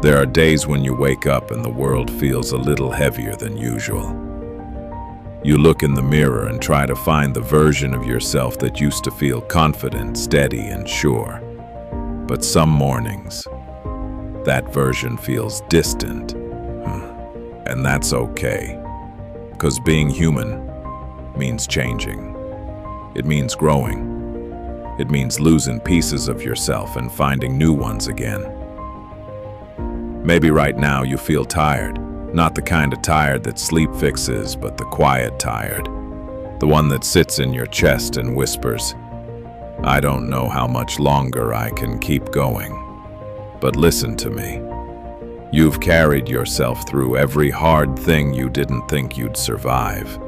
There are days when you wake up and the world feels a little heavier than usual. You look in the mirror and try to find the version of yourself that used to feel confident, steady, and sure. But some mornings, that version feels distant. And that's okay. Because being human means changing. It means growing. It means losing pieces of yourself and finding new ones again. Maybe right now you feel tired. Not the kind of tired that sleep fixes, but the quiet tired. The one that sits in your chest and whispers, "I don't know how much longer I can keep going." But listen to me. You've carried yourself through every hard thing you didn't think you'd survive.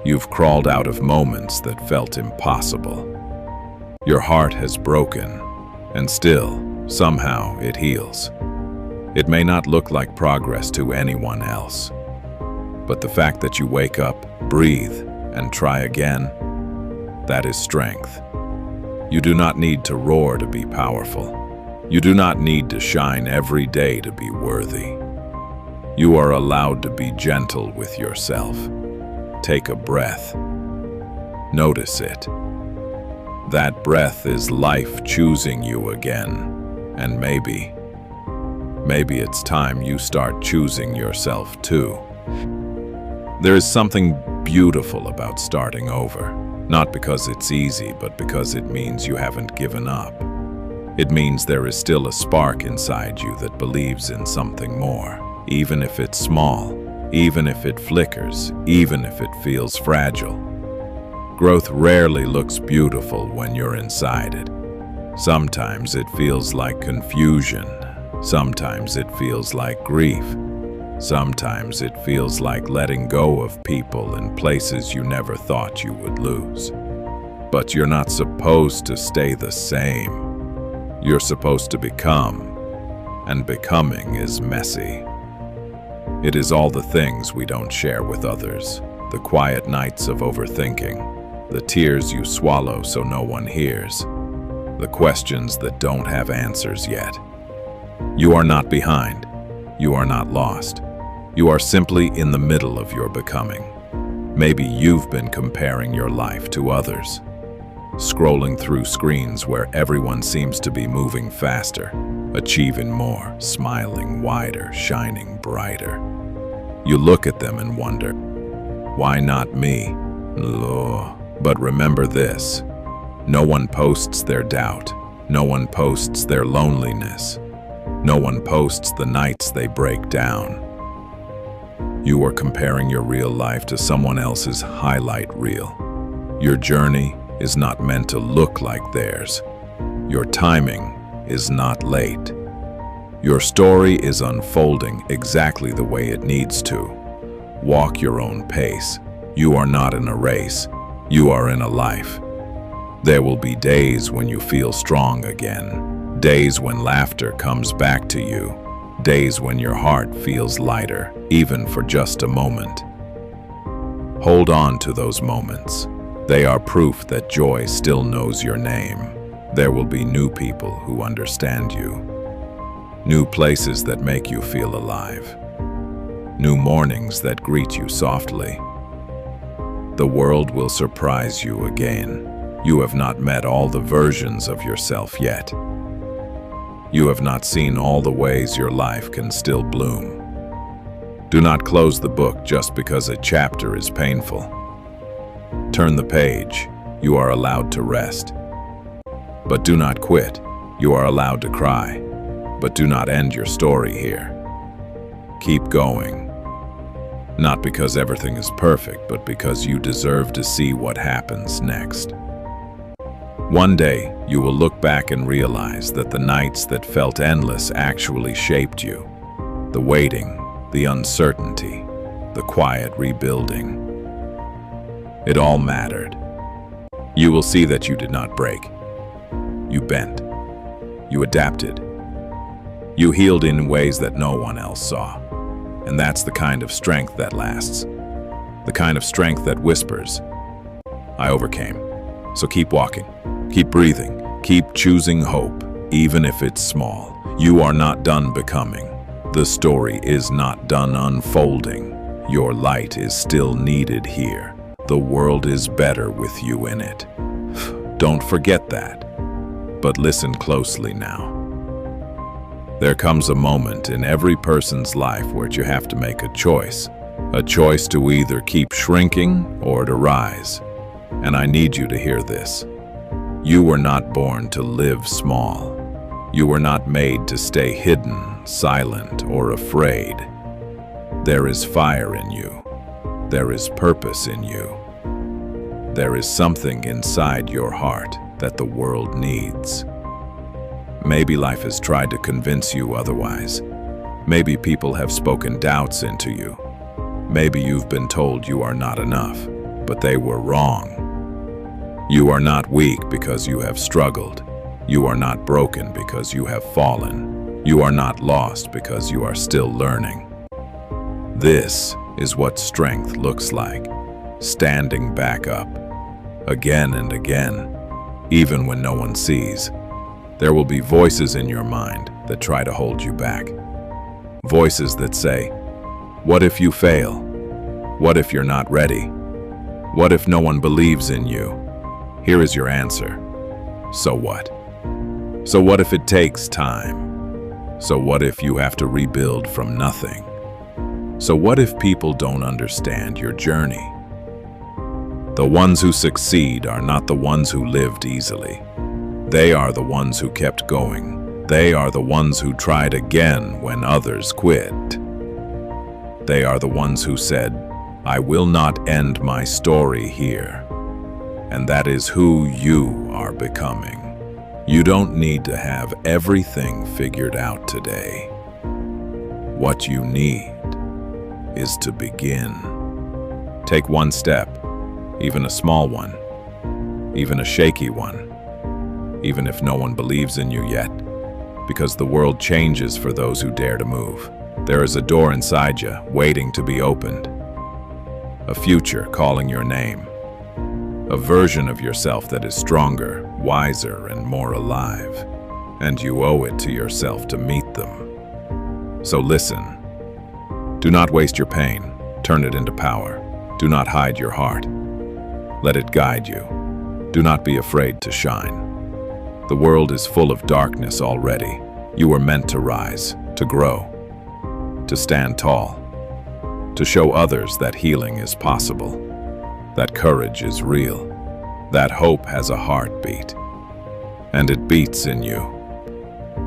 You've crawled out of moments that felt impossible. Your heart has broken, and still, somehow, it heals. It may not look like progress to anyone else, but the fact that you wake up, breathe, and try again, that is strength. You do not need to roar to be powerful. You do not need to shine every day to be worthy. You are allowed to be gentle with yourself. Take a breath. Notice it. That breath is life choosing you again, and maybe it's time you start choosing yourself too. There is something beautiful about starting over, not because it's easy, but because it means you haven't given up. It means there is still a spark inside you that believes in something more, even if it's small, even if it flickers, even if it feels fragile. Growth rarely looks beautiful when you're inside it. Sometimes it feels like confusion. Sometimes it feels like grief. Sometimes it feels like letting go of people and places you never thought you would lose. But you're not supposed to stay the same. You're supposed to become, and becoming is messy. It is all the things we don't share with others, the quiet nights of overthinking, the tears you swallow so no one hears, the questions that don't have answers yet. You are not behind. You are not lost. You are simply in the middle of your becoming. Maybe you've been comparing your life to others, scrolling through screens where everyone seems to be moving faster, achieving more, smiling wider, shining brighter. You look at them and wonder, why not me? But remember this, no one posts their doubt. No one posts their loneliness. No one posts the nights they break down. You are comparing your real life to someone else's highlight reel. Your journey is not meant to look like theirs. Your timing is not late. Your story is unfolding exactly the way it needs to. Walk your own pace. You are not in a race. You are in a life. There will be days when you feel strong again. Days when laughter comes back to you. Days when your heart feels lighter, even for just a moment. Hold on to those moments. They are proof that joy still knows your name. There will be new people who understand you. New places that make you feel alive. New mornings that greet you softly. The world will surprise you again. You have not met all the versions of yourself yet. You have not seen all the ways your life can still bloom. Do not close the book just because a chapter is painful. Turn the page. You are allowed to rest. But do not quit. You are allowed to cry. But do not end your story here. Keep going. Not because everything is perfect, but because you deserve to see what happens next. One day, you will look back and realize that the nights that felt endless actually shaped you. The waiting, the uncertainty, the quiet rebuilding. It all mattered. You will see that you did not break. You bent. You adapted. You healed in ways that no one else saw. And that's the kind of strength that lasts. The kind of strength that whispers, I overcame. So keep walking. Keep breathing. Keep choosing hope, even if it's small. You are not done becoming. The story is not done unfolding. Your light is still needed here. The world is better with you in it. Don't forget that. But listen closely now. There comes a moment in every person's life where you have to make a choice to either keep shrinking or to rise. And I need you to hear this. You were not born to live small. You were not made to stay hidden, silent, or afraid. There is fire in you. There is purpose in you. There is something inside your heart that the world needs. Maybe life has tried to convince you otherwise. Maybe people have spoken doubts into you. Maybe you've been told you are not enough, but they were wrong. You are not weak because you have struggled. You are not broken because you have fallen. You are not lost because you are still learning. This is what strength looks like, standing back up, again and again, even when no one sees. There will be voices in your mind that try to hold you back. Voices that say, what if you fail? What if you're not ready? What if no one believes in you? Here is your answer. So what? So what if it takes time? So what if you have to rebuild from nothing? So what if people don't understand your journey? The ones who succeed are not the ones who lived easily. They are the ones who kept going. They are the ones who tried again when others quit. They are the ones who said, I will not end my story here. And that is who you are becoming. You don't need to have everything figured out today. What you need is to begin. Take one step, even a small one, even a shaky one, even if no one believes in you yet, because the world changes for those who dare to move. There is a door inside you waiting to be opened, a future calling your name, a version of yourself that is stronger, wiser, and more alive, and you owe it to yourself to meet them. So listen. Do not waste your pain. Turn it into power. Do not hide your heart. Let it guide you. Do not be afraid to shine. The world is full of darkness already. You were meant to rise, to grow, to stand tall, to show others that healing is possible, that courage is real, that hope has a heartbeat, and it beats in you.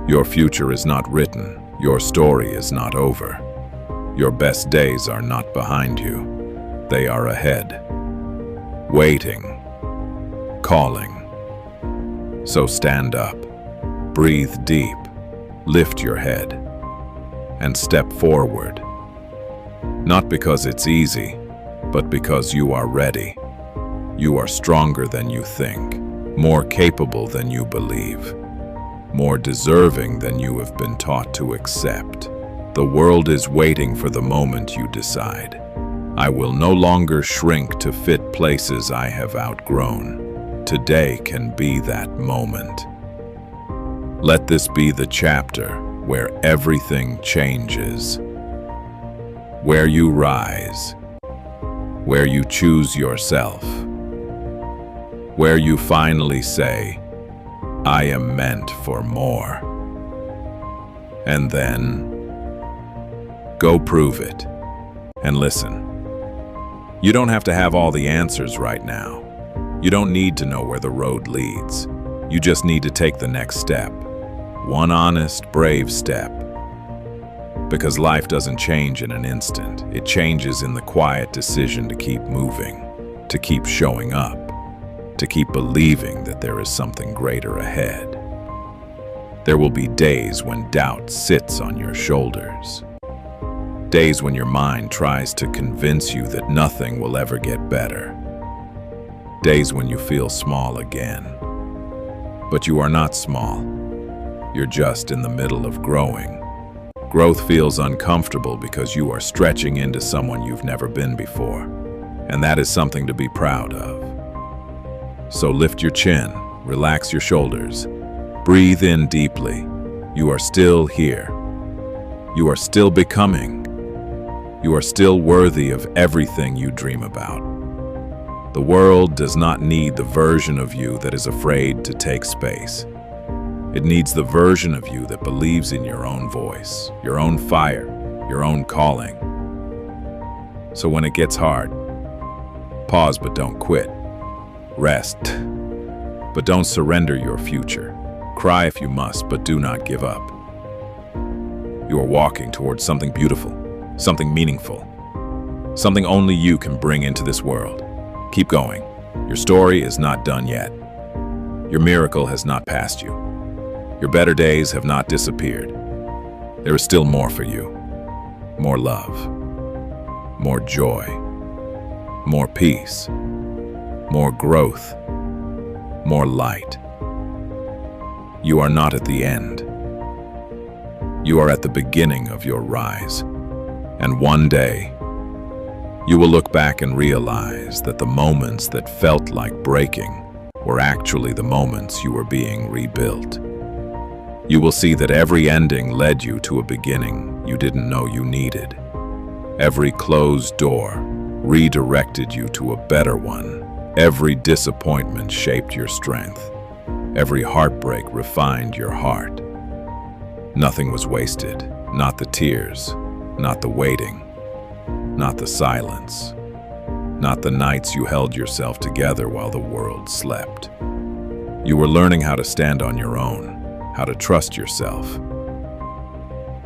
Your future is not written. Your story is not over. Your best days are not behind you. They are ahead, waiting, calling. So stand up, breathe deep, lift your head, and step forward. Not because it's easy, but because you are ready. You are stronger than you think, more capable than you believe, more deserving than you have been taught to accept. The world is waiting for the moment you decide. I will no longer shrink to fit places I have outgrown. Today can be that moment. Let this be the chapter where everything changes, where you rise, where you choose yourself, where you finally say, I am meant for more. And then, go prove it. And listen, you don't have to have all the answers right now. You don't need to know where the road leads. You just need to take the next step. One honest, brave step. Because life doesn't change in an instant. It changes in the quiet decision to keep moving, to keep showing up, to keep believing that there is something greater ahead. There will be days when doubt sits on your shoulders. Days when your mind tries to convince you that nothing will ever get better. Days when you feel small again. But you are not small. You're just in the middle of growing. Growth feels uncomfortable because you are stretching into someone you've never been before. And that is something to be proud of. So lift your chin, relax your shoulders, breathe in deeply. You are still here. You are still becoming. You are still worthy of everything you dream about. The world does not need the version of you that is afraid to take space. It needs the version of you that believes in your own voice, your own fire, your own calling. So when it gets hard, pause but don't quit. Rest, but don't surrender your future. Cry if you must, but do not give up. You are walking towards something beautiful, something meaningful, something only you can bring into this world. Keep going. Your story is not done yet. Your miracle has not passed you. Your better days have not disappeared. There is still more for you. More love, more joy, more peace, more growth, more light. You are not at the end. You are at the beginning of your rise. And one day, you will look back and realize that the moments that felt like breaking were actually the moments you were being rebuilt. You will see that every ending led you to a beginning you didn't know you needed. Every closed door redirected you to a better one. Every disappointment shaped your strength. Every heartbreak refined your heart. Nothing was wasted, not the tears, not the waiting, not the silence, not the nights you held yourself together while the world slept. You were learning how to stand on your own, how to trust yourself,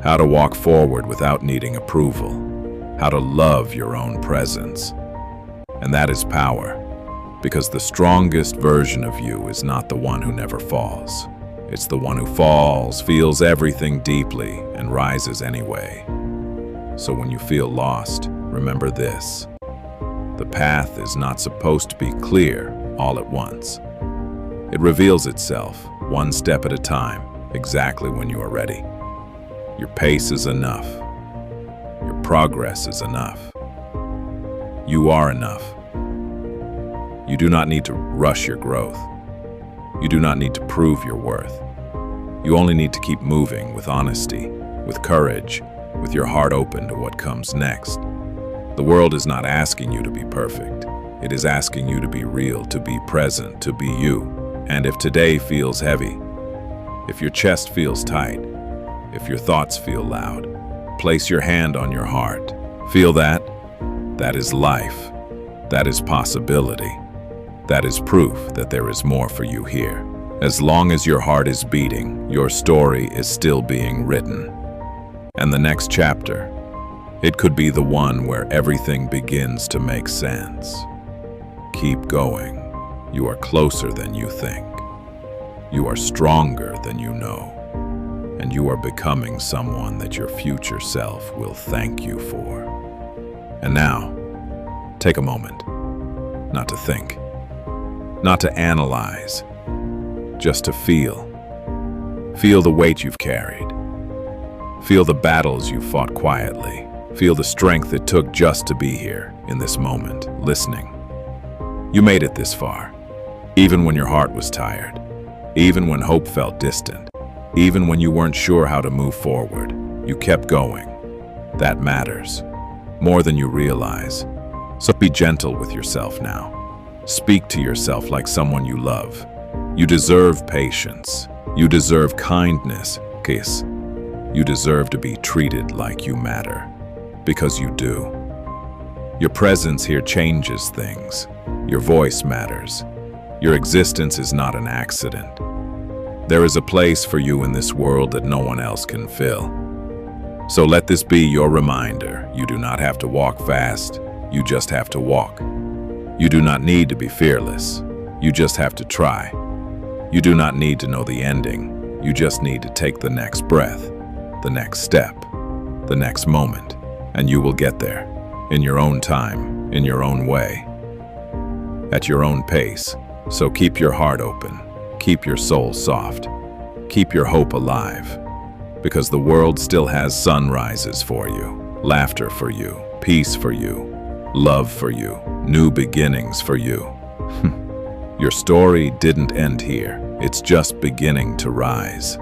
how to walk forward without needing approval, how to love your own presence. And that is power, because the strongest version of you is not the one who never falls. It's the one who falls, feels everything deeply, and rises anyway. So when you feel lost, remember this. The path is not supposed to be clear all at once. It reveals itself, one step at a time, exactly when you are ready. Your pace is enough. Your progress is enough. You are enough. You do not need to rush your growth. You do not need to prove your worth. You only need to keep moving with honesty, with courage, with your heart open to what comes next. The world is not asking you to be perfect. It is asking you to be real, to be present, to be you. And if today feels heavy, if your chest feels tight, if your thoughts feel loud, place your hand on your heart. Feel that? That is life. That is possibility. That is proof that there is more for you here. As long as your heart is beating, your story is still being written. And the next chapter, it could be the one where everything begins to make sense. Keep going. You are closer than you think. You are stronger than you know. And you are becoming someone that your future self will thank you for. And now, take a moment, not to think, not to analyze, just to feel. Feel the weight you've carried. Feel the battles you fought quietly. Feel the strength it took just to be here, in this moment, listening. You made it this far, even when your heart was tired, even when hope felt distant, even when you weren't sure how to move forward. You kept going. That matters, more than you realize. So be gentle with yourself now. Speak to yourself like someone you love. You deserve patience. You deserve kindness. Kiss. You deserve to be treated like you matter. Because you do. Your presence here changes things. Your voice matters. Your existence is not an accident. There is a place for you in this world that no one else can fill. So let this be your reminder. You do not have to walk fast. You just have to walk. You do not need to be fearless. You just have to try. You do not need to know the ending. You just need to take the next breath, the next step, the next moment, and you will get there, in your own time, in your own way, at your own pace. So keep your heart open, keep your soul soft, keep your hope alive, because the world still has sunrises for you, laughter for you, peace for you, love for you, new beginnings for you. Your story didn't end here. It's just beginning to rise.